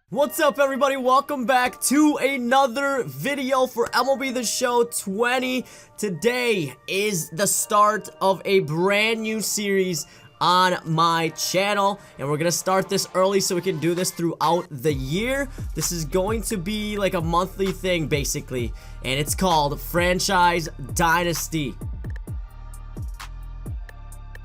What's up, everybody? Welcome back to another video for MLB The Show 20. Today is the start of a brand new series on my channel, and we're gonna start this early so we can do this throughout the year. This is going to be like a monthly thing basically, and it's called Franchise Dynasty.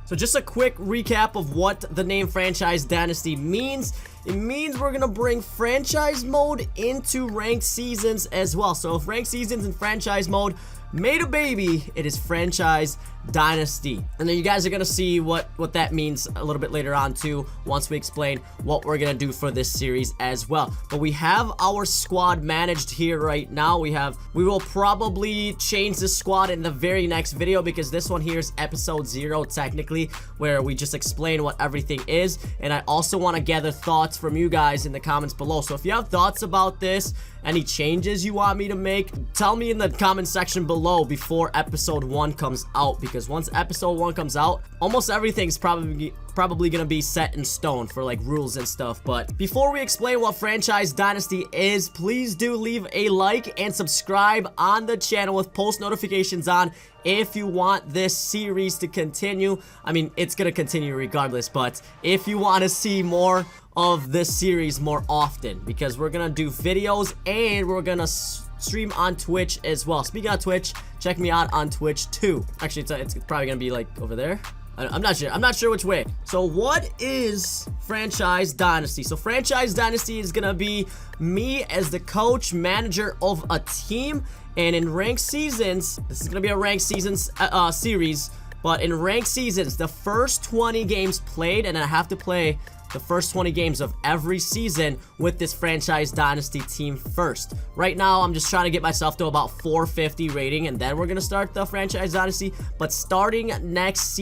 So just a quick recap of what the name Franchise Dynasty means. It means we're gonna bring franchise mode into ranked seasons as well. So if ranked seasons and franchise mode made a baby, it is Franchise Dynasty. And then you guys are gonna see what that means a little bit later on too, once we explain what we're gonna do for this series as well. But we have our squad managed here right now. We will probably change the squad in the very next video, because this one here is episode 0 technically, where we just explain what everything is. And I also want to gather thoughts from you guys in the comments below. So if you have thoughts about this, any changes you want me to make, tell me in the comment section below before episode 1 comes out, because once episode 1 comes out, almost everything's probably gonna be set in stone for like rules and stuff. But before we explain what Franchise Dynasty is, please do leave a like and subscribe on the channel with post notifications on if you want this series to continue. I mean, it's gonna continue regardless, but if you want to see more of this series more often, because we're gonna do videos and we're gonna stream on Twitch as well. Speaking of Twitch, check me out on Twitch too. Actually, it's probably gonna be like over there. I'm not sure which way. So what is Franchise Dynasty? So Franchise Dynasty is gonna be me as the coach manager of a team, and in ranked seasons, this is gonna be a ranked seasons series, but in ranked seasons, the first 20 games played, and I have to play the first 20 games of every season with this Franchise Dynasty team first. Right now, I'm just trying to get myself to about 450 rating, and then we're gonna start the Franchise Dynasty. But starting next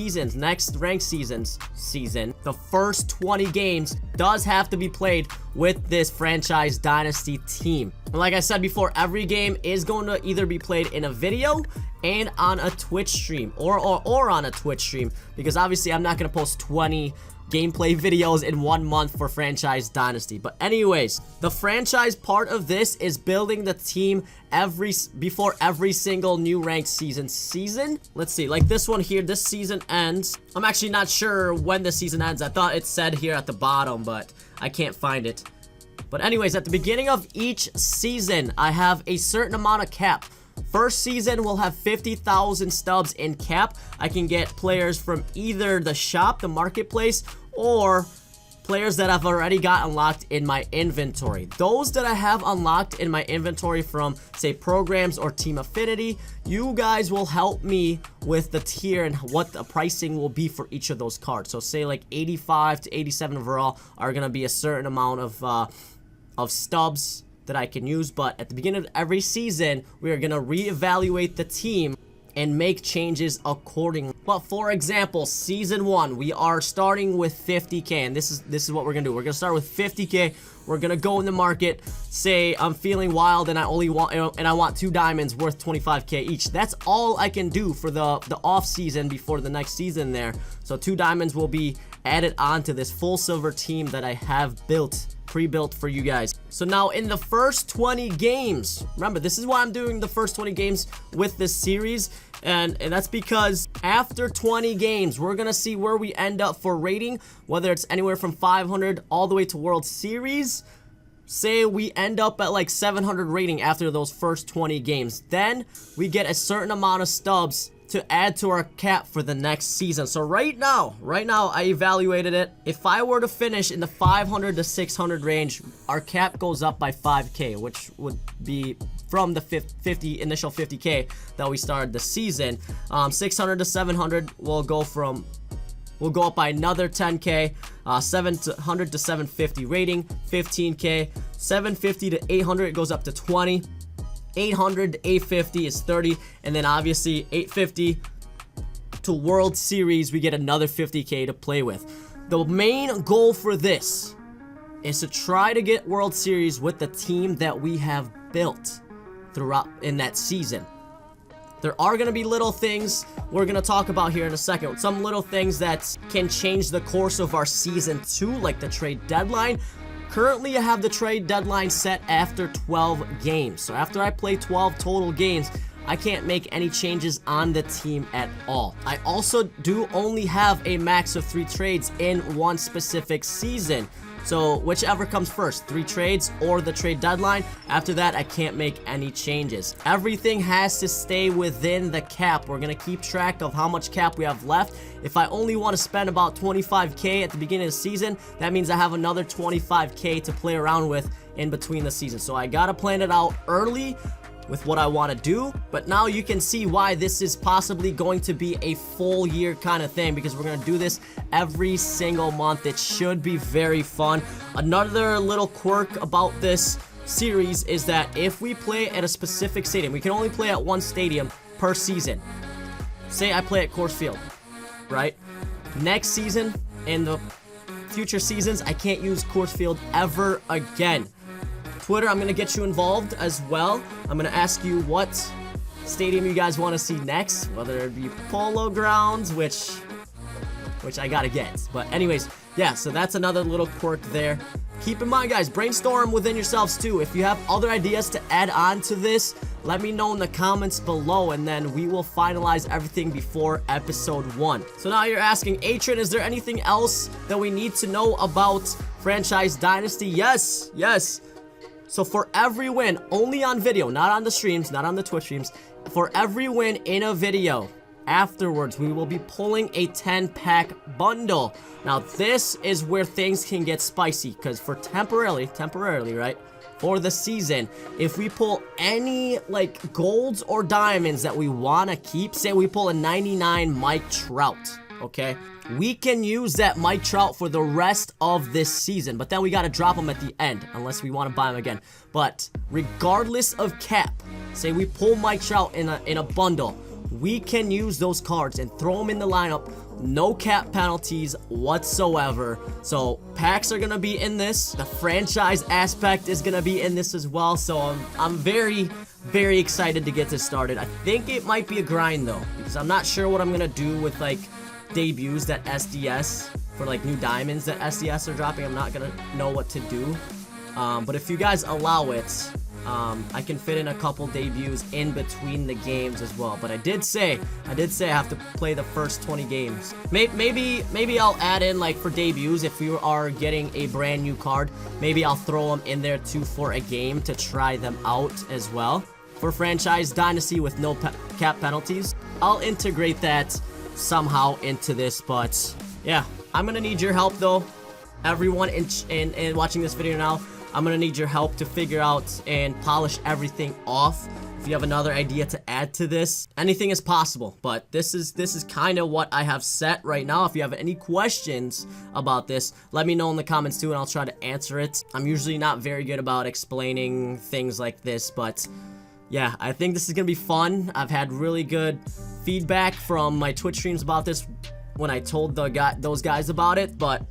ranked season, the first 20 games does have to be played with this Franchise Dynasty team. And like I said before, every game is going to either be played in a video and on a Twitch stream, or on a Twitch stream, because obviously I'm not gonna post 20 gameplay videos in 1 month for Franchise Dynasty. But anyways, the franchise part of this is building the team before every single new ranked season. Let's see, like this one here, this season ends. I'm actually not sure when the season ends. I thought it said here at the bottom, but I can't find it. But anyways, at the beginning of each season, I have a certain amount of cap. First season will have 50,000 stubs in cap. I can get players from either the shop, the marketplace, or players that I've already got unlocked in my inventory. Those that I have unlocked in my inventory from, say, programs or team affinity, you guys will help me with the tier and what the pricing will be for each of those cards. So say like 85 to 87 overall are gonna be a certain amount of stubs that I can use. But at the beginning of every season, we are gonna reevaluate the team and make changes accordingly. But for example, season 1, we are starting with 50k, and this is what we're gonna do. We're gonna start with 50k. We're gonna go in the market. Say I'm feeling wild and I want 2 diamonds worth 25k each. That's all I can do for the off season before the next season there. So 2 diamonds will be added on to this full silver team that I have pre-built for you guys. So now in the first 20 games, remember, this is why I'm doing the first 20 games with this series, and that's because after 20 games, we're gonna see where we end up for rating, whether it's anywhere from 500 all the way to World Series. Say we end up at like 700 rating after those first 20 games. Then we get a certain amount of stubs to add to our cap for the next season. So right now I evaluated it. If I were to finish in the 500 to 600 range, our cap goes up by 5k, which would be from the initial 50k that we started the season. 600 to 700 will go up by another 10k. 700 to 750 rating, 15k. 750 to 800, it goes up to 20. 800 to 850 is 30, and then obviously 850 to World Series, we get another 50k to play with. The main goal for this is to try to get World Series with the team that we have built throughout in that season. There are going to be little things we're going to talk about here in a second. Some little things that can change the course of our season 2, like the trade deadline. Currently, I have the trade deadline set after 12 games. So after I play 12 total games, I can't make any changes on the team at all. I also do only have a max of 3 trades in one specific season. So whichever comes first, 3 trades or the trade deadline. After that, I can't make any changes. Everything has to stay within the cap. We're going to keep track of how much cap we have left. If I only want to spend about 25K at the beginning of the season, that means I have another 25K to play around with in between the season. So I got to plan it out early with what I want to do, but now you can see why this is possibly going to be a full year kind of thing, because we're going to do this every single month. It should be very fun. Another little quirk about this series is that if we play at a specific stadium, we can only play at one stadium per season. Say I play at Coors Field, right? Next season and the future seasons, I can't use Coors Field ever again. Twitter, I'm going to get you involved as well. I'm going to ask you what stadium you guys want to see next, whether it be Polo Grounds, which I got to get. But anyways, yeah, so that's another little quirk there. Keep in mind, guys, brainstorm within yourselves too. If you have other ideas to add on to this, let me know in the comments below, and then we will finalize everything before episode 1. So now you're asking, Atrin, is there anything else that we need to know about Franchise Dynasty? Yes, yes. So for every win, only on video, not on the streams, not on the Twitch streams, for every win in a video, afterwards, we will be pulling a 10-pack bundle. Now, this is where things can get spicy, because for temporarily, right, for the season, if we pull any, like, golds or diamonds that we want to keep, say we pull a 99 Mike Trout, okay? We can use that Mike Trout for the rest of this season, but then we got to drop him at the end, unless we want to buy him again. But regardless of cap, say we pull Mike Trout in a bundle, we can use those cards and throw them in the lineup. No cap penalties whatsoever. So packs are going to be in this. The franchise aspect is going to be in this as well. So I'm very, very excited to get this started. I think it might be a grind though, because I'm not sure what I'm going to do with like debuts that SDS, for like new diamonds that SDS are dropping. I'm not gonna know what to do, but if you guys allow it, I can fit in a couple debuts in between the games as well. But I did say I have to play the first 20 games. Maybe I'll add in, like, for debuts, if we are getting a brand new card, maybe I'll throw them in there too for a game to try them out as well. For Franchise Dynasty with no cap penalties, I'll integrate that somehow into this. But yeah, I'm gonna need your help though, everyone in watching this video now. I'm gonna need your help to figure out and polish everything off. If you have another idea to add to this, anything is possible, but this is kind of what I have set right now. If you have any questions about this, let me know in the comments too, and I'll try to answer it. I'm usually not very good about explaining things like this, but yeah, I think this is gonna be fun. I've had really good feedback from my Twitch streams about this when I told those guys about it, but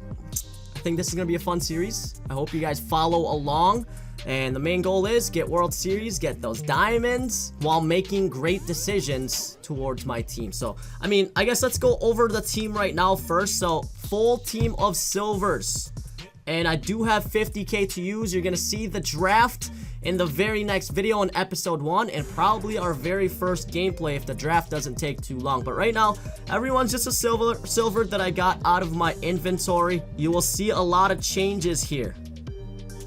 I think this is gonna be a fun series. I hope you guys follow along, and the main goal is get World Series, get those diamonds, while making great decisions towards my team. So, I mean, I guess let's go over the team right now first. So, full team of silvers, and I do have 50K to use. You're gonna see the draft in the very next video in episode 1, and probably our very first gameplay if the draft doesn't take too long. But right now, everyone's just a silver that I got out of my inventory. You will see a lot of changes here.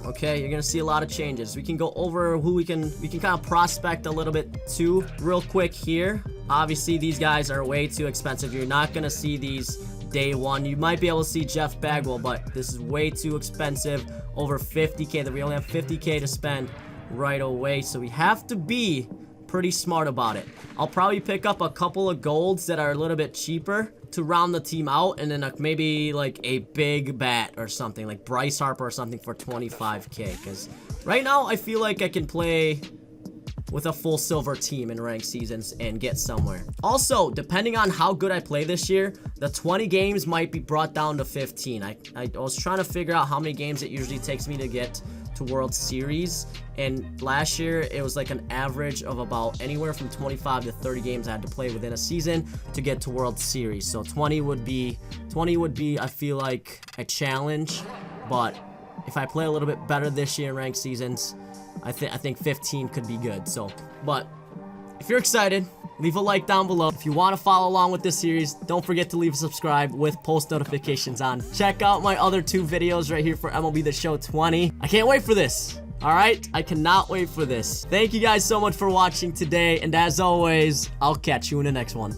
Okay, you're gonna see a lot of changes. We can go over who we can kind of prospect a little bit too real quick here. Obviously, these guys are way too expensive. You're not gonna see these day one. You might be able to see Jeff Bagwell, but this is way too expensive. Over 50K, that we only have 50K to spend right away. So we have to be pretty smart about it. I'll probably pick up a couple of golds that are a little bit cheaper to round the team out, and then maybe like a big bat or something, like Bryce Harper or something for 25K. Because right now I feel like I can play with a full silver team in ranked seasons and get somewhere. Also, depending on how good I play this year, the 20 games might be brought down to 15. I was trying to figure out how many games it usually takes me to get to World Series, and last year it was like an average of about anywhere from 25 to 30 games I had to play within a season to get to World Series. So 20 would be I feel like a challenge, but if I play a little bit better this year in ranked seasons, I think 15 could be good. So, but if you're excited, leave a like down below. If you want to follow along with this series, don't forget to leave a subscribe with post notifications on. Check out my other 2 videos right here for MLB The Show 20. I can't wait for this. All right, I cannot wait for this. Thank you guys so much for watching today, and as always, I'll catch you in the next one.